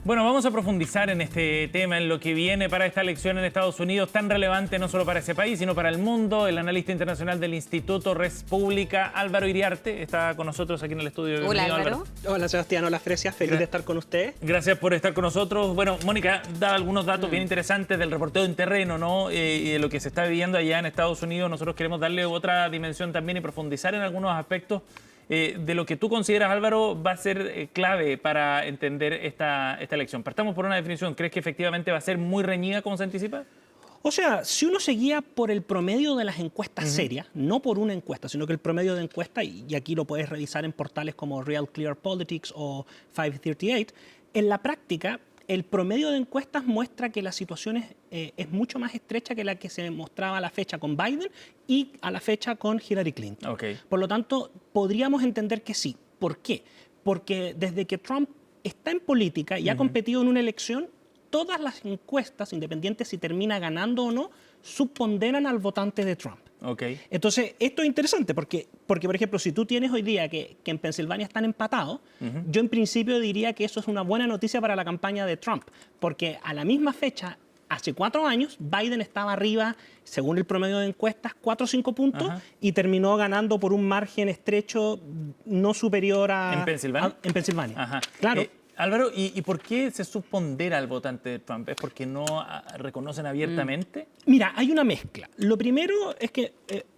Bueno, vamos a profundizar en este tema, en lo que viene para esta elección en Estados Unidos, tan relevante no solo para ese país, sino para el mundo. El analista internacional del Instituto Res Pública, Álvaro Iriarte, está con nosotros aquí en el estudio. Hola, Álvaro. Hola, Sebastián. Hola, Fresia. Feliz de estar con usted. Gracias por estar con nosotros. Bueno, Mónica da algunos datos bien interesantes del reporteo en terreno, ¿no? Y de lo que se está viviendo allá en Estados Unidos. Nosotros queremos darle otra dimensión también y profundizar en algunos aspectos de lo que tú consideras, Álvaro, va a ser clave para entender esta elección. Partamos por una definición. ¿Crees que efectivamente va a ser muy reñida como se anticipa? O sea, si uno se guía por el promedio de las encuestas serias, no por una encuesta, sino que el promedio de encuestas, y aquí lo puedes revisar en portales como Real Clear Politics o 538, en la práctica el promedio de encuestas muestra que la situación es mucho más estrecha que la que se mostraba a la fecha con Biden y a la fecha con Hillary Clinton. Okay. Por lo tanto, podríamos entender que sí. ¿Por qué? Porque desde que Trump está en política y ha competido en una elección, todas las encuestas, independientes si termina ganando o no, subponderan al votante de Trump. Okay. Entonces, esto es interesante porque, por ejemplo, si tú tienes hoy día que en Pensilvania están empatados, yo en principio diría que eso es una buena noticia para la campaña de Trump, porque a la misma fecha, hace 4 años, Biden estaba arriba, según el promedio de encuestas, 4 o 5 puntos, y terminó ganando por un margen estrecho no superior a... ¿En Pensilvania? En Pensilvania. Ajá. Claro. Álvaro, ¿y por qué se supondera al votante de Trump? ¿Es porque no reconocen abiertamente? Mira, hay una mezcla. Lo primero es que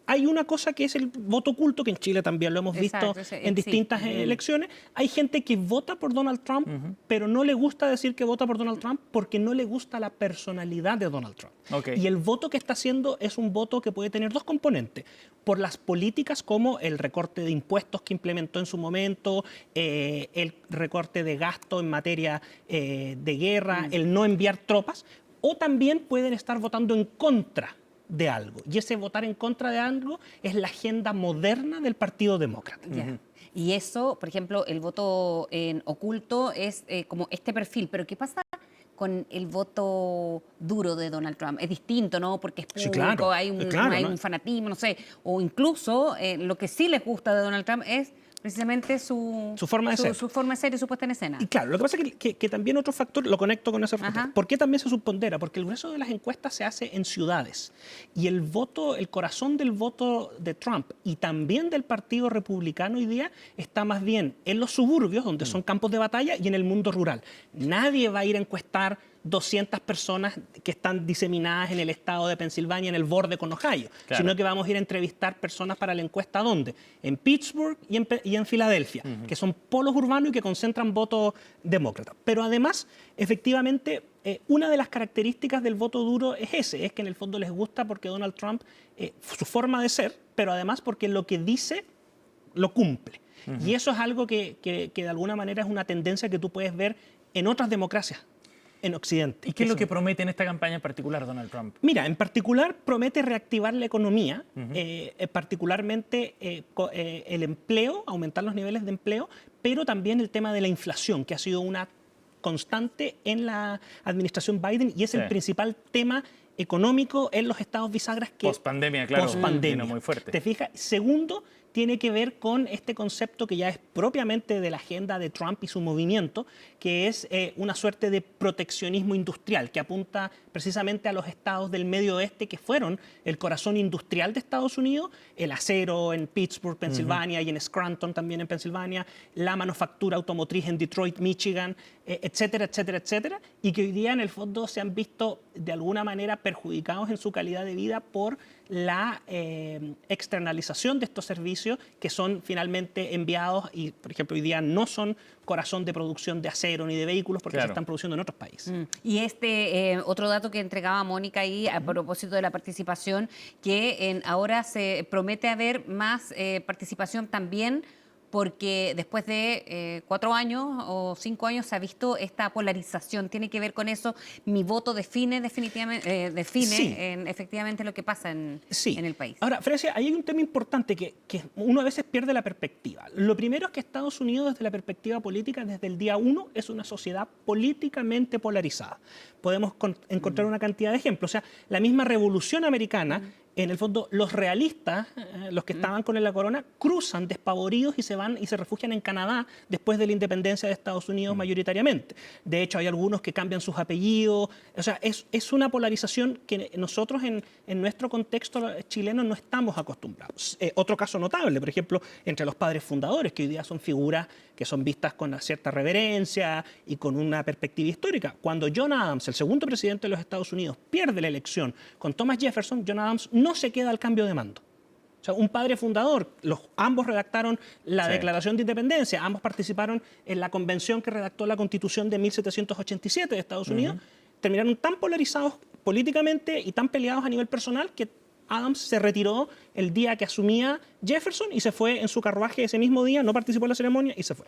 hay una cosa que es el voto oculto, que en Chile también lo hemos visto en distintas elecciones. Hay gente que vota por Donald Trump, pero no le gusta decir que vota por Donald Trump porque no le gusta la personalidad de Donald Trump. Okay. Y el voto que está haciendo es un voto que puede tener dos componentes. Por las políticas como el recorte de impuestos que implementó en su momento, el recorte de gasto en materia de guerra, el no enviar tropas, o también pueden estar votando en contra de algo. Y ese votar en contra de algo es la agenda moderna del Partido Demócrata. Y eso, por ejemplo, el voto en oculto es como este perfil. Pero ¿qué pasa con el voto duro de Donald Trump? Es distinto, ¿no? Porque es público, Sí, claro. hay un fanatismo, no sé. O incluso lo que sí les gusta de Donald Trump es precisamente su forma de ser. Su forma de ser y su puesta en escena. Y claro, lo que pasa es que también otro factor, lo conecto con ese factor. ¿Por qué también se supondera? Porque el grueso de las encuestas se hace en ciudades. Y el corazón del voto de Trump y también del Partido Republicano hoy día está más bien en los suburbios, donde son campos de batalla, y en el mundo rural. Nadie va a ir a encuestar 200 personas que están diseminadas en el estado de Pensilvania, en el borde con Ohio, sino que vamos a ir a entrevistar personas para la encuesta ¿dónde? En Pittsburgh y en Filadelfia, que son polos urbanos y que concentran votos demócratas. Pero además, efectivamente, una de las características del voto duro es que en el fondo les gusta porque Donald Trump, su forma de ser, pero además porque lo que dice lo cumple. Y eso es algo que de alguna manera es una tendencia que tú puedes ver en otras democracias en Occidente. ¿Y qué es lo que promete en esta campaña en particular Donald Trump? Mira, en particular promete reactivar la economía, particularmente el empleo, aumentar los niveles de empleo, pero también el tema de la inflación, que ha sido una constante en la administración Biden y es el principal tema económico en los estados bisagras que... Post-pandemia, claro. Post-pandemia. Muy fuerte. ¿Te fijas? Segundo, tiene que ver con este concepto que ya es propiamente de la agenda de Trump y su movimiento, que es una suerte de proteccionismo industrial que apunta precisamente a los estados del medio oeste que fueron el corazón industrial de Estados Unidos, el acero en Pittsburgh, Pensilvania, y en Scranton también en Pensilvania, la manufactura automotriz en Detroit, Michigan, etcétera, etcétera, etcétera, y que hoy día en el fondo se han visto de alguna manera perjudicados en su calidad de vida por la externalización de estos servicios que son finalmente enviados y, por ejemplo, hoy día no son corazón de producción de acero ni de vehículos porque se están produciendo en otros países. Y otro dato que entregaba Mónica ahí a propósito de la participación, que ahora se promete haber más participación también porque después de 4 años o 5 años se ha visto esta polarización. ¿Tiene que ver con eso? Mi voto define definitivamente, efectivamente lo que pasa en el país. Ahora, Fresia, ahí hay un tema importante que uno a veces pierde la perspectiva. Lo primero es que Estados Unidos, desde la perspectiva política, desde el día 1, es una sociedad políticamente polarizada. Podemos encontrar una cantidad de ejemplos. O sea, la misma Revolución Americana en el fondo, los realistas, los que estaban con la corona, cruzan despavoridos y se van y se refugian en Canadá después de la independencia de Estados Unidos mayoritariamente. De hecho, hay algunos que cambian sus apellidos. O sea, es una polarización que nosotros en nuestro contexto chileno no estamos acostumbrados. Otro caso notable, por ejemplo, entre los padres fundadores, que hoy día son figuras que son vistas con una cierta reverencia y con una perspectiva histórica. Cuando John Adams, el segundo presidente de los Estados Unidos, pierde la elección con Thomas Jefferson, John Adams no se queda al cambio de mando. O sea, un padre fundador, ambos redactaron la Declaración de Independencia, ambos participaron en la convención que redactó la Constitución de 1787 de Estados Unidos, terminaron tan polarizados políticamente y tan peleados a nivel personal que Adams se retiró el día que asumía Jefferson y se fue en su carruaje ese mismo día, no participó en la ceremonia y se fue.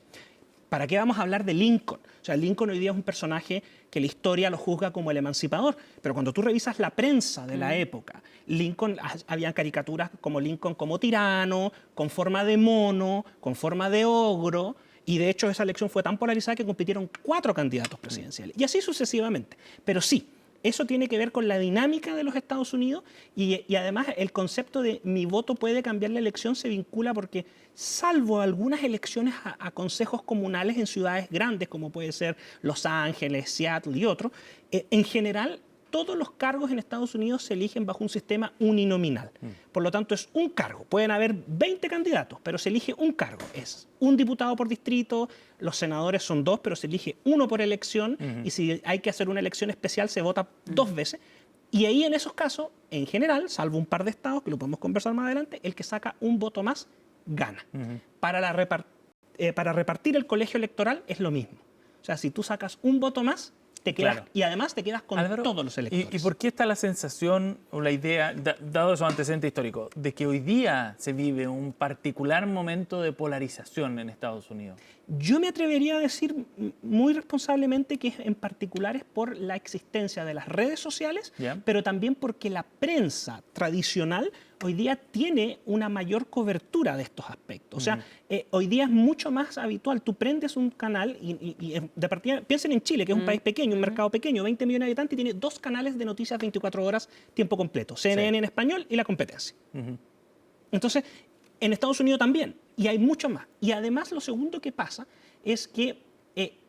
¿Para qué vamos a hablar de Lincoln? O sea, Lincoln hoy día es un personaje que la historia lo juzga como el emancipador, pero cuando tú revisas la prensa de la época, Lincoln, habían caricaturas como Lincoln como tirano, con forma de mono, con forma de ogro, y de hecho esa elección fue tan polarizada que compitieron 4 candidatos presidenciales, y así sucesivamente. Pero sí, eso tiene que ver con la dinámica de los Estados Unidos y además el concepto de mi voto puede cambiar la elección se vincula porque salvo algunas elecciones a consejos comunales en ciudades grandes como puede ser Los Ángeles, Seattle y otros, en general todos los cargos en Estados Unidos se eligen bajo un sistema uninominal. Por lo tanto, es un cargo. Pueden haber 20 candidatos, pero se elige un cargo. Es un diputado por distrito, los senadores son 2, pero se elige 1 por elección, y si hay que hacer una elección especial, se vota 2 veces. Y ahí, en esos casos, en general, salvo un par de estados, que lo podemos conversar más adelante, el que saca un voto más, gana. Para repartir el colegio electoral es lo mismo. O sea, si tú sacas un voto más, te quedas, y además te quedas con Álvaro, todos los electores. ¿Y por qué está la sensación o la idea, dado esos antecedentes históricos, de que hoy día se vive un particular momento de polarización en Estados Unidos? Yo me atrevería a decir muy responsablemente que en particular es por la existencia de las redes sociales, pero también porque la prensa tradicional hoy día tiene una mayor cobertura de estos aspectos. O sea, hoy día es mucho más habitual. Tú prendes un canal y de partida, piensen en Chile, que es un país pequeño, un mercado pequeño, 20 millones de habitantes y tiene 2 canales de noticias 24 horas, tiempo completo. CNN en español y La Competencia. Entonces, en Estados Unidos también, y hay mucho más. Y además lo segundo que pasa es que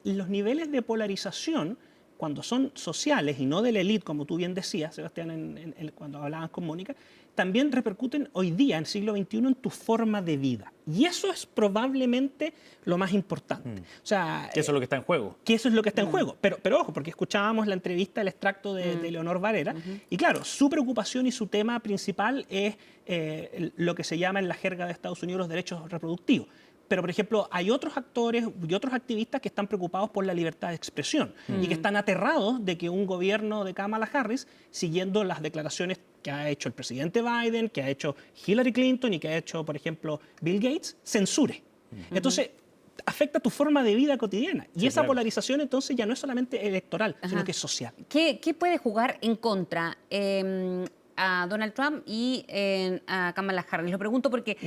los niveles de polarización, cuando son sociales y no de la élite, como tú bien decías, Sebastián, cuando hablabas con Mónica, también repercuten hoy día, en el siglo XXI, en tu forma de vida. Y eso es probablemente lo más importante. O sea, que eso es lo que está en juego. Que eso es lo que está en juego. Pero ojo, porque escuchábamos la entrevista, el extracto de Leonor Varela, y claro, su preocupación y su tema principal es lo que se llama en la jerga de Estados Unidos los derechos reproductivos. Pero, por ejemplo, hay otros actores y otros activistas que están preocupados por la libertad de expresión y que están aterrados de que un gobierno de Kamala Harris, siguiendo las declaraciones que ha hecho el presidente Biden, que ha hecho Hillary Clinton y que ha hecho, por ejemplo, Bill Gates, censure. Entonces, afecta tu forma de vida cotidiana. Y esa polarización, entonces, ya no es solamente electoral, sino que es social. ¿Qué puede jugar en contra a Donald Trump y a Kamala Harris? Lo pregunto porque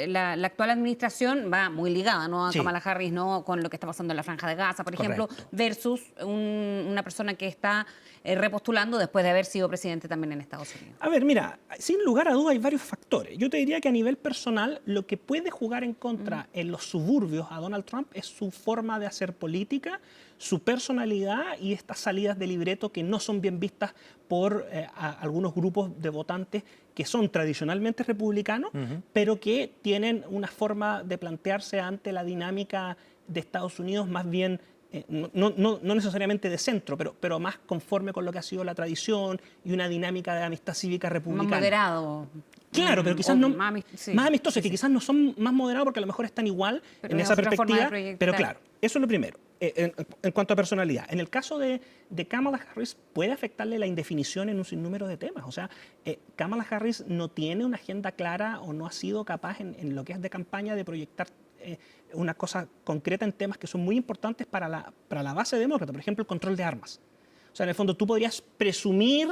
la actual administración va muy ligada, ¿no?, a Kamala Harris, ¿no?, con lo que está pasando en la Franja de Gaza, por ejemplo, versus una persona que está repostulando después de haber sido presidente también en Estados Unidos. A ver, mira, sin lugar a duda hay varios factores. Yo te diría que a nivel personal lo que puede jugar en contra en los suburbios a Donald Trump es su forma de hacer política, su personalidad y estas salidas de libreto que no son bien vistas por algunos grupos de votantes que son tradicionalmente republicanos, pero que tienen una forma de plantearse ante la dinámica de Estados Unidos más bien, no necesariamente de centro, pero más conforme con lo que ha sido la tradición y una dinámica de amistad cívica republicana. Más moderado. Claro, pero quizás no más amistosos, que sí. quizás no son más moderados porque a lo mejor están igual en esa perspectiva, pero claro, eso es lo primero. En cuanto a personalidad, en el caso de Kamala Harris puede afectarle la indefinición en un sinnúmero de temas. O sea, Kamala Harris no tiene una agenda clara o no ha sido capaz en lo que es de campaña de proyectar una cosa concreta en temas que son muy importantes para la base demócrata. Por ejemplo, el control de armas. O sea, en el fondo tú podrías presumir,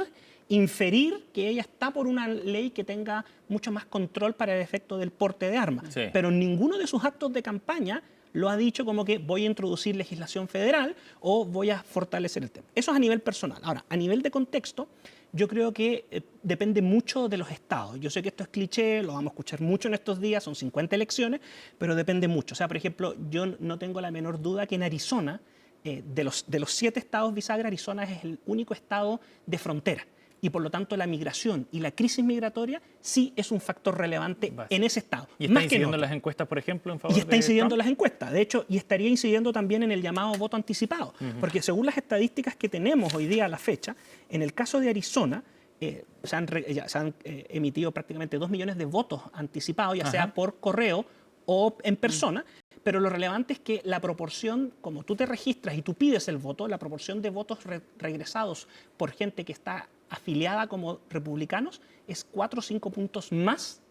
inferir que ella está por una ley que tenga mucho más control para el efecto del porte de armas. Pero en ninguno de sus actos de campaña lo ha dicho como que voy a introducir legislación federal o voy a fortalecer el tema. Eso es a nivel personal. Ahora, a nivel de contexto, yo creo que depende mucho de los estados. Yo sé que esto es cliché, lo vamos a escuchar mucho en estos días, son 50 elecciones, pero depende mucho. O sea, por ejemplo, yo no tengo la menor duda que en Arizona, de los 7 estados bisagra, Arizona es el único estado de frontera. Y por lo tanto la migración y la crisis migratoria sí es un factor relevante en ese estado. ¿Y está incidiendo en las encuestas, por ejemplo, en favor de Trump? Y está incidiendo en las encuestas, de hecho, y estaría incidiendo también en el llamado voto anticipado. Porque según las estadísticas que tenemos hoy día a la fecha, en el caso de Arizona, se han emitido prácticamente 2 millones de votos anticipados, ya sea por correo o en persona, pero lo relevante es que la proporción, como tú te registras y tú pides el voto, la proporción de votos regresados por gente que está afiliada como republicanos es 4 o 5 puntos más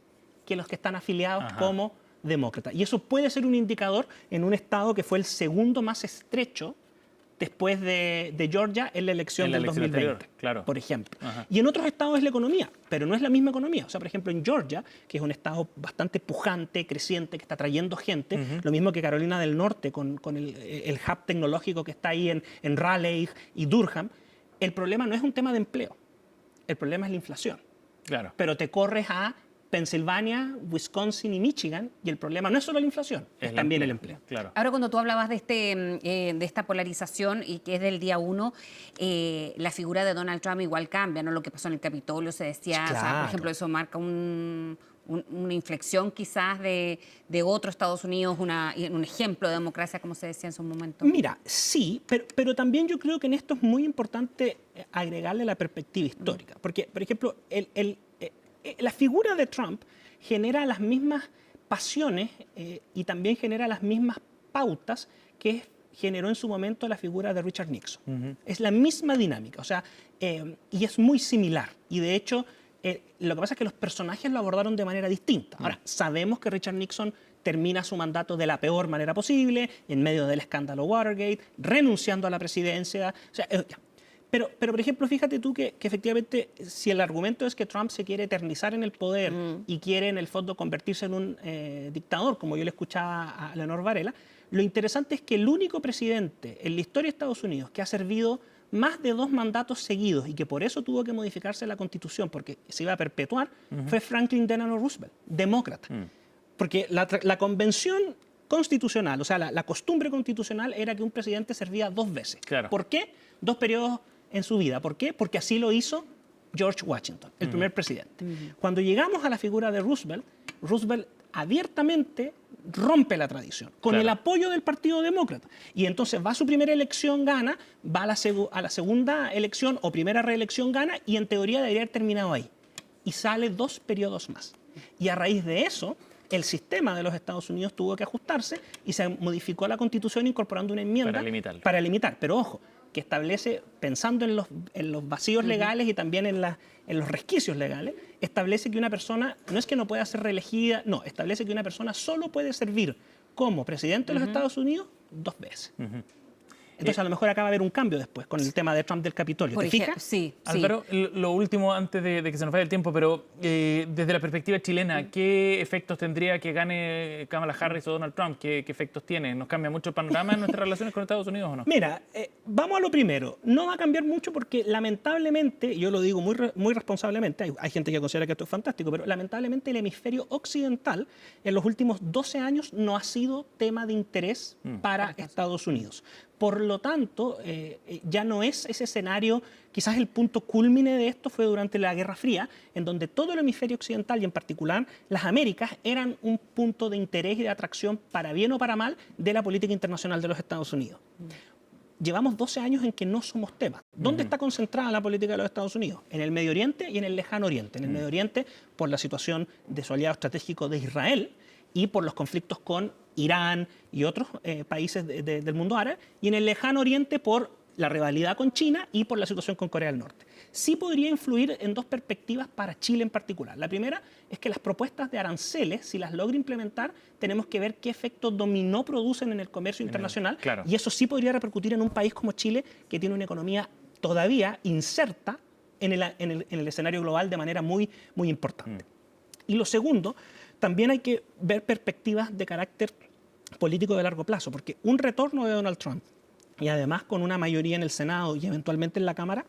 que los que están afiliados como demócratas. Y eso puede ser un indicador en un estado que fue el segundo más estrecho después de Georgia en la elección del 2020, anterior, claro. por ejemplo. Y en otros estados es la economía, pero no es la misma economía. O sea, por ejemplo, en Georgia, que es un estado bastante pujante, creciente, que está trayendo gente, lo mismo que Carolina del Norte con el hub tecnológico que está ahí en Raleigh y Durham, el problema no es un tema de empleo, el problema es la inflación. Claro. Pero te corres a Pensilvania, Wisconsin y Michigan, y el problema no es solo la inflación, es también el empleo. Claro. Ahora, cuando tú hablabas de esta polarización y que es del día 1, la figura de Donald Trump igual cambia, ¿no? Lo que pasó en el Capitolio se decía, Claro. o sea, por ejemplo, eso marca una inflexión quizás de otro Estados Unidos, un ejemplo de democracia, como se decía en su momento. Mira, sí, pero también yo creo que en esto es muy importante agregarle la perspectiva histórica, porque, por ejemplo, la figura de Trump genera las mismas pasiones y también genera las mismas pautas que generó en su momento la figura de Richard Nixon. Es la misma dinámica, o sea, y es muy similar. Y de hecho, lo que pasa es que los personajes lo abordaron de manera distinta. Ahora, sabemos que Richard Nixon termina su mandato de la peor manera posible, en medio del escándalo Watergate, renunciando a la presidencia. O sea, Pero, por ejemplo, fíjate tú que efectivamente, si el argumento es que Trump se quiere eternizar en el poder y quiere en el fondo convertirse en un dictador, como yo le escuchaba a Leonor Varela, lo interesante es que el único presidente en la historia de Estados Unidos que ha servido más de 2 mandatos seguidos y que por eso tuvo que modificarse la Constitución, porque se iba a perpetuar, fue Franklin Delano Roosevelt, demócrata. Porque la convención constitucional, o sea, la costumbre constitucional era que un presidente servía 2 veces. Claro. ¿Por qué? 2 periodos en su vida. ¿Por qué? Porque así lo hizo George Washington, el primer presidente. Cuando llegamos a la figura de Roosevelt, Roosevelt abiertamente rompe la tradición, con el apoyo del Partido Demócrata. Y entonces va a su primera elección, gana, va a la segunda elección o primera reelección, gana, y en teoría debería haber terminado ahí. Y sale 2 periodos más. Y a raíz de eso, el sistema de los Estados Unidos tuvo que ajustarse y se modificó la Constitución incorporando una enmienda para limitar. Pero ojo, que establece, pensando en los vacíos legales y también en los resquicios legales, establece que una persona no es que no pueda ser reelegida, no, establece que una persona solo puede servir como presidente de los Estados Unidos 2 veces. Entonces, a lo mejor acaba de haber un cambio después con el tema de Trump del Capitolio. ¿Te fijas? Sí. Álvaro, lo último antes de que se nos vaya el tiempo, pero desde la perspectiva chilena, ¿qué efectos tendría que gane Kamala Harris o Donald Trump? ¿Qué efectos tiene? ¿Nos cambia mucho el panorama en nuestras relaciones con Estados Unidos o no? Mira, vamos a lo primero. No va a cambiar mucho porque lamentablemente, yo lo digo muy responsablemente, hay gente que considera que esto es fantástico, pero lamentablemente el hemisferio occidental en los últimos 12 años no ha sido tema de interés para Estados Unidos. Por lo tanto, ya no es ese escenario, quizás el punto cúlmine de esto fue durante la Guerra Fría, en donde todo el hemisferio occidental y en particular las Américas eran un punto de interés y de atracción para bien o para mal de la política internacional de los Estados Unidos. Llevamos 12 años en que no somos tema. ¿Dónde está concentrada la política de los Estados Unidos? En el Medio Oriente y en el Lejano Oriente. En el Medio Oriente por la situación de su aliado estratégico de Israel y por los conflictos con Irán y otros países del mundo árabe, y en el Lejano Oriente por la rivalidad con China y por la situación con Corea del Norte. Sí podría influir en 2 perspectivas para Chile en particular. La primera es que las propuestas de aranceles, si las logra implementar, tenemos que ver qué efecto dominó producen en el comercio internacional, y eso sí podría repercutir en un país como Chile, que tiene una economía todavía inserta en el escenario global de manera muy, muy importante. Y lo segundo, también hay que ver perspectivas de carácter político de largo plazo, porque un retorno de Donald Trump, y además con una mayoría en el Senado y eventualmente en la Cámara,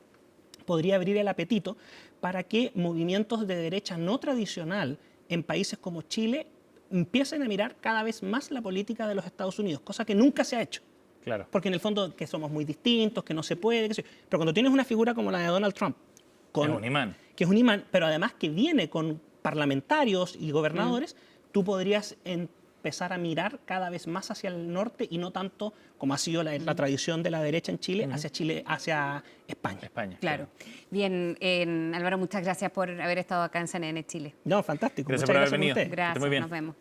podría abrir el apetito para que movimientos de derecha no tradicional en países como Chile empiecen a mirar cada vez más la política de los Estados Unidos, cosa que nunca se ha hecho. Claro. Porque en el fondo que somos muy distintos, que no se puede, que pero cuando tienes una figura como la de Donald Trump, Es un imán. que es un imán, pero además que viene con parlamentarios y gobernadores, tú podrías empezar a mirar cada vez más hacia el norte y no tanto como ha sido la tradición de la derecha en Chile, hacia España. España. Claro. Bien, Álvaro, muchas gracias por haber estado acá en CNN Chile. No, fantástico. Gracias Muchas por haber gracias venido. a usted. Esté Gracias, muy bien. nos vemos.